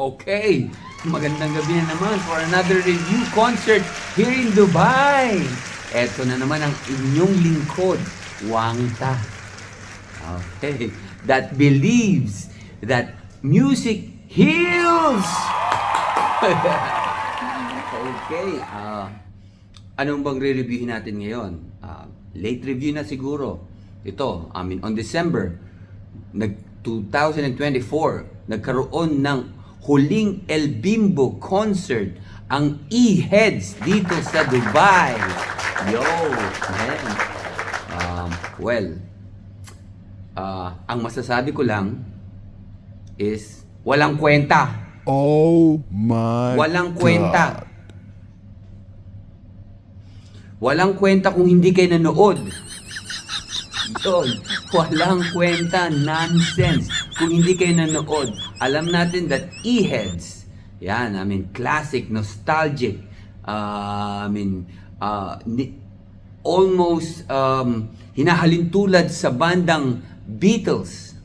Okay, magandang gabi na naman for another review concert here in Dubai. Eto na naman ang inyong lingkod, Wangta. Okay, that believes that music heals. Okay, anong bang re-reviewin natin ngayon? Late review na siguro. Ito, on December 2024, nagkaroon ng huling El Bimbo concert ang E-Heads dito sa Dubai. Yo, man. Ang masasabi ko lang is walang kwenta. Oh my Walang kwenta. Walang kwenta kung hindi kayo nanood. Yun, walang kwenta, nonsense. Kung hindi kayo nanood, alam natin that E-Heads, yan, classic, nostalgic, almost hinahalintulad sa bandang Beatles.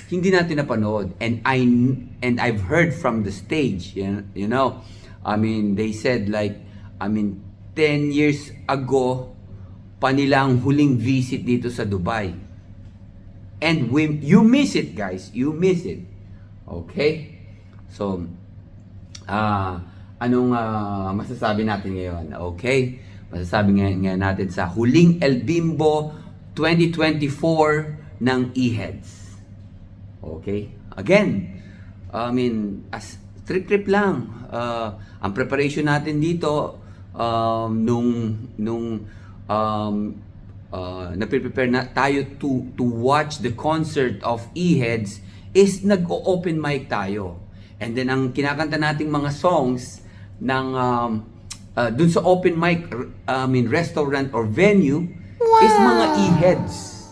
Hindi natin napanood, and I've heard from the stage, you know, they said 10 years ago pa nilang huling visit dito sa Dubai. And you miss it, guys. You miss it. Okay? So, anong masasabi natin ngayon? Okay? Masasabi ngayon natin sa huling El Bimbo 2024 ng E-Heads. Okay? Again, as trip lang. Ang preparation natin dito, nagpe-prepare na tayo to watch the concert of E-Heads is nag-open mic tayo. And then ang kinakanta nating mga songs ng dun sa open mic restaurant or venue is mga E-Heads.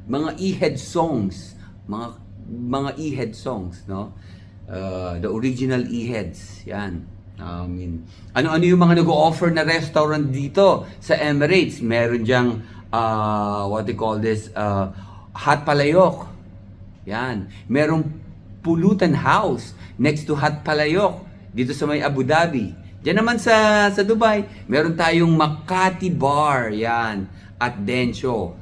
Mga E-Head songs, mga E-Head songs, no? The original E-Heads, yan. Ano-ano yung mga nag-o-offer na restaurant dito sa Emirates? Meron diyang what they call this, Hot Palayok. Yan. Merong Pulutan House next to Hot Palayok dito sa may Abu Dhabi. Diyan naman sa Dubai, meron tayong Makati Bar, yan, at Densho.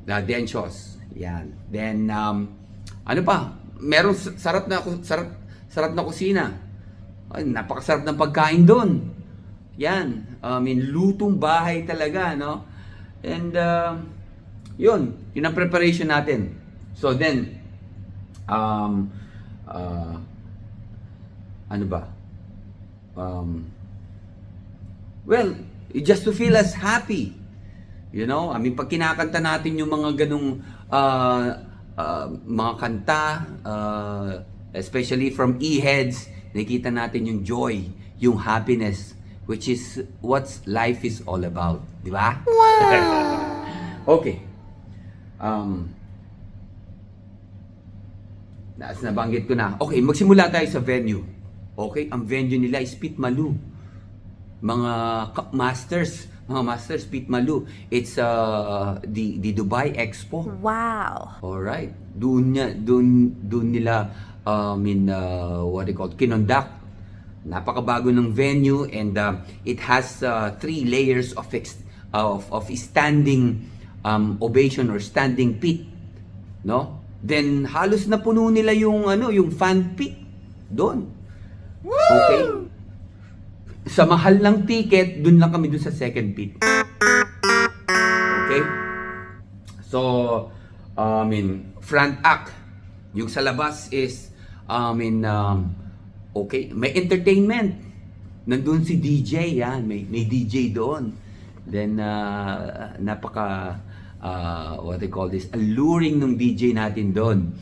Denshos. Yan. Then ano pa? Meron sarap na kusina. Ay, napakasarap ng pagkain doon. Yan. Lutong bahay talaga, no? And, yun ang preparation natin. So then, ano ba? Well, just to feel us happy. You know? Pag kinakanta natin yung mga ganong, mga kanta, especially from E-Heads, nakita natin yung joy, yung happiness, which is what life is all about. Di ba? Wow! Okay. Nabanggit ko na. Okay, magsimula tayo sa venue. Okay, ang venue nila is Pit Malu. Mga masters, Pit Malu. It's the Dubai Expo. Wow. Alright. Doon nila what they call kinonduct. Napakabago ng venue, and it has 3 layers of standing ovation or standing pit, no? Then halos na puno nila yung fan pit doon. Okay? Sa mahal ng ticket, doon lang kami doon sa second pit. Okay? So, front act. Yung sa labas is okay, may entertainment. Nandun si DJ, yan, may DJ doon. Then what they call this, alluring ng DJ natin doon.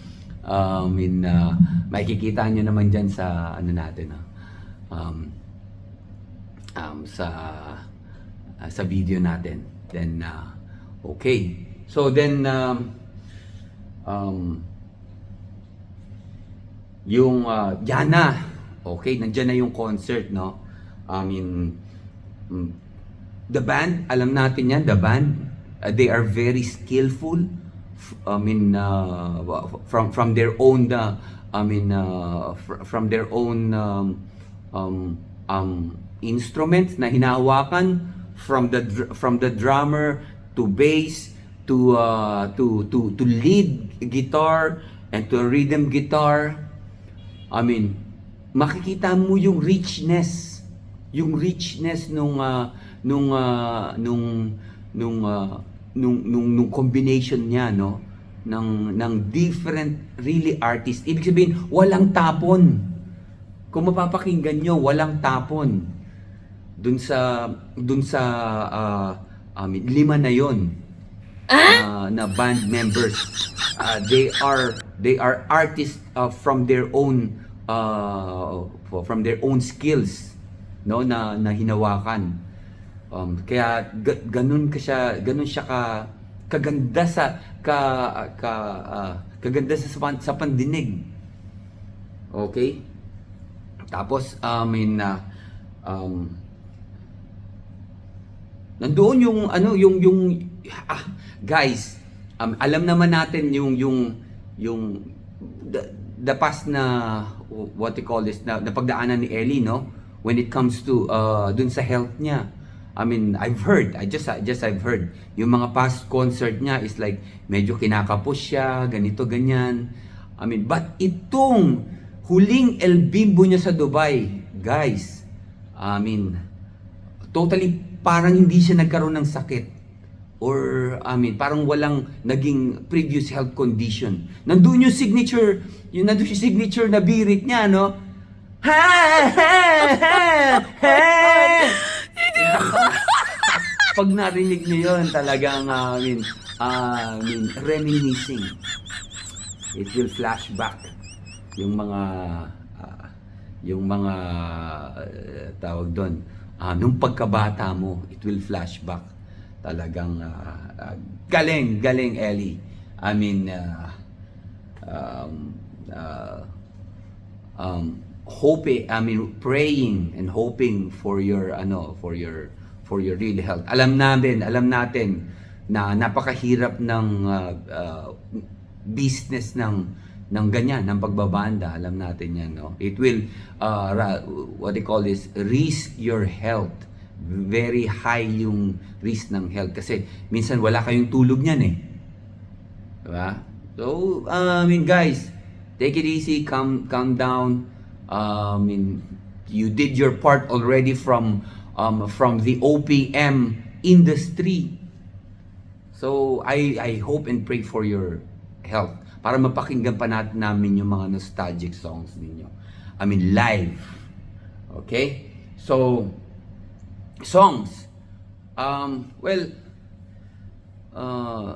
Makikita nyo naman dyan sa natin, sa video natin. Then okay. So then yung Yana, okay, nandiyan na yung concert, no? The band, alam natin yan, the band, they are very skillful. From their own from their own instruments na hinahawakan, from the drummer to bass to lead guitar and to rhythm guitar. Makikita mo yung richness nung combination niya, no, ng different really artists. Ibig sabihin walang tapon. Kung mapapakinggan nyo, walang tapon dun sa lima na yon na band members. They are artists from their own skills, no, na hinawakan. Kaya ganun siya kaganda sa pandinig. Okay? Tapos nandoon yung guys, alam naman natin yung the past na what you call this na pagdaanan ni Ellie, no, when it comes to dun sa health niya. I've heard yung mga past concert niya is like medyo kinakapos siya, ganito ganyan. But itong huling El Bimbo niya sa Dubai, guys, totally parang hindi siya nagkaroon ng sakit, or parang walang naging previous health condition. Nandun yung signature na birit niya, no? Pag narinig niyo yun, talagang reminiscing. It will flash back yung mga tawag doon, nung pagkabata mo. It will flash back. Talagang galing Ellie. Praying and hoping for your real health. Alam natin na napakahirap ng business ng ganyan, ng pagbabanda. Alam natin yan, no? It will what they call this, risk your health. Very high yung risk ng health kasi minsan wala kayong tulog niyan, eh. Diba? So, guys, take it easy, calm down. You did your part already from the OPM industry. So I hope and pray for your health para mapakinggan pa namin yung mga nostalgic songs ninyo. Live. Okay? So songs.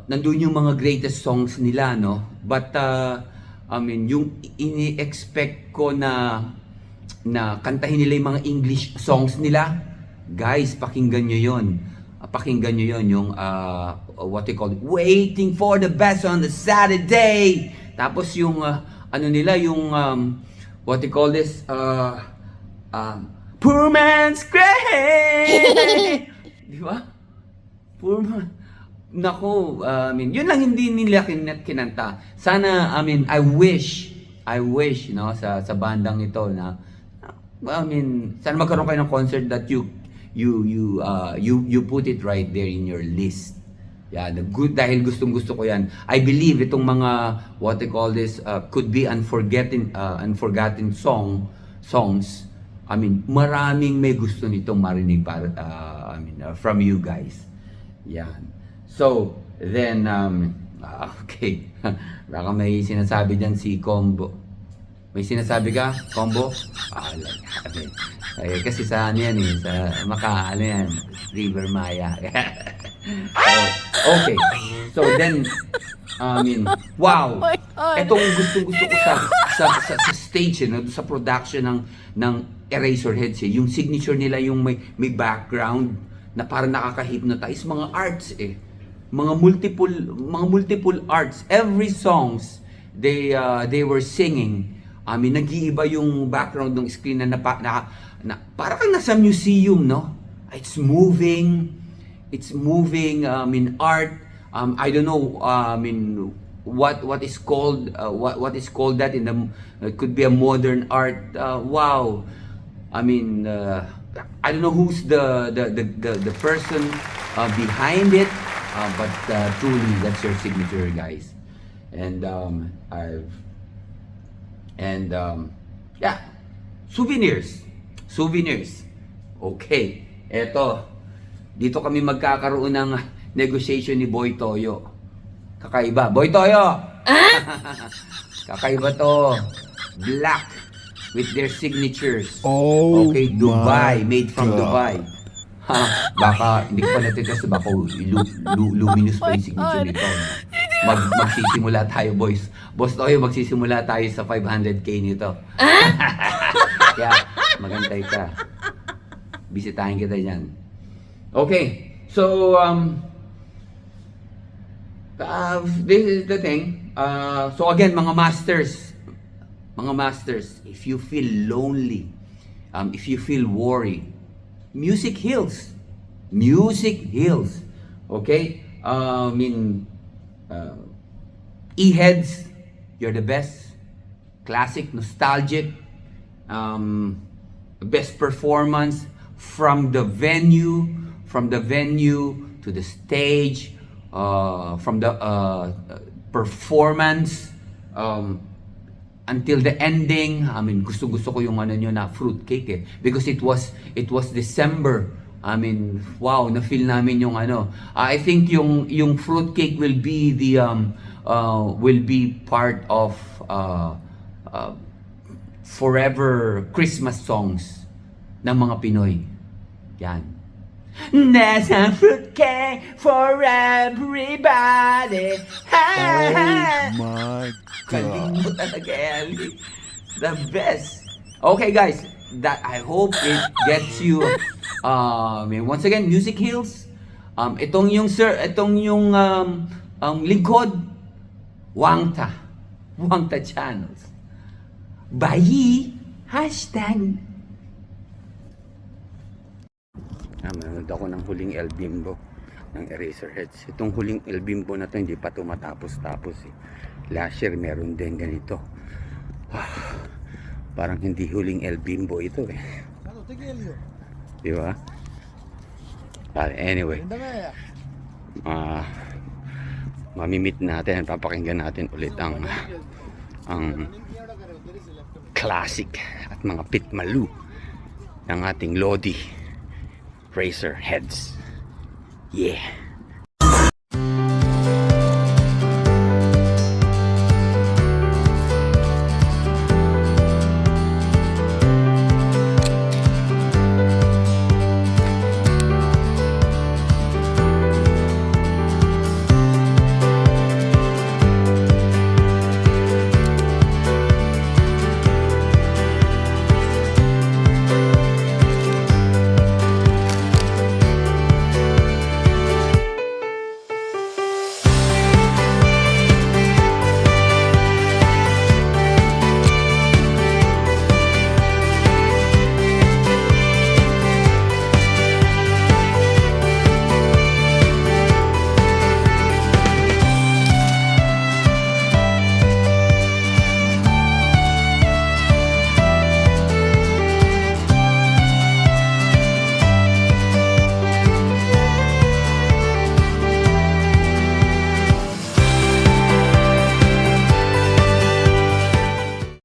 Nandun yung mga greatest songs nila, no? But yung ini-expect ko na kantahin nila yung mga English songs nila, guys, pakinggan nyo yun. Yung what they call it, Waiting for the Best on the Saturday. Tapos yung what they call this, Poor Man's Grave. Di ba? Poor man. Nako, yun lang hindi nila kinanta. Sana, I wish, no, sa bandang ito na, sana magkaroon kayo ng concert that you put it right there in your list. Yeah, dahil gustong-gusto ko yan. I believe itong mga, what they call this, could be unforgotten songs. Maraming may gusto nitong marinig from you guys. Yan. So, then, okay. Baka may sinasabi dyan si Combo. May sinasabi ka, Combo? Kasi sa yan sa yan, River Maya. Okay. So, then, wow. Itong gustong-gusto ko sa stage, sa production ng Eraserheads, yung signature nila, yung may background na parang nakaka-hypnotize, mga arts, mga multiple arts. Every songs they were singing, nag-iiba yung background ng screen na para kang nasa museum, no? It's moving art. I don't know what is called what is called that in the it could be a modern art. Wow. I mean, I don't know who's the person behind it, but truly that's your signature, guys. And yeah, souvenirs. Okay, eto. Dito kami magkakaroon ng negotiation ni Boy Toyo. Kakaiba. Boy Toyo! Kakaiba to. Black with their signatures. Oh Okay, Dubai. my Made from God. Dubai. Ha, baka hindi ko pa natitas, baka luminous pa yung signature nito. Magsisimula tayo, boys. Boss Toyo, magsisimula tayo sa 500k nito. Kaya, magantay ka. Bisitahin kita dyan. Okay, so, this is the thing. So again, mga masters, if you feel lonely, if you feel worried, music heals. Okay? E-heads, you're the best. Classic, nostalgic, best performance from the venue to the stage, from the performance until the ending. I mean, gusto ko yung ano nyo na fruitcake eh, because it was December. I mean, wow, na-feel namin yung ano. I think yung fruitcake will be part of forever Christmas songs ng mga Pinoy. Yan. There's a fruitcake for everybody. Oh my Galing mo God. talaga, Ellie. The best. Okay, guys. That I hope it gets you. Once again, music heals. Itong yung lingkod, Wangta Channels. Bye. Hashtag. Manood ako ng huling El Bimbo ng Eraserheads. Itong huling El Bimbo na to hindi pa ito matapos-tapos eh. Last year meron din ganito. Parang hindi huling El Bimbo ito eh. Di ba? But anyway, mamimit natin, papakinggan natin ulit ang classic at mga pitmalu ng ating Lodi Eraserheads. Yeah.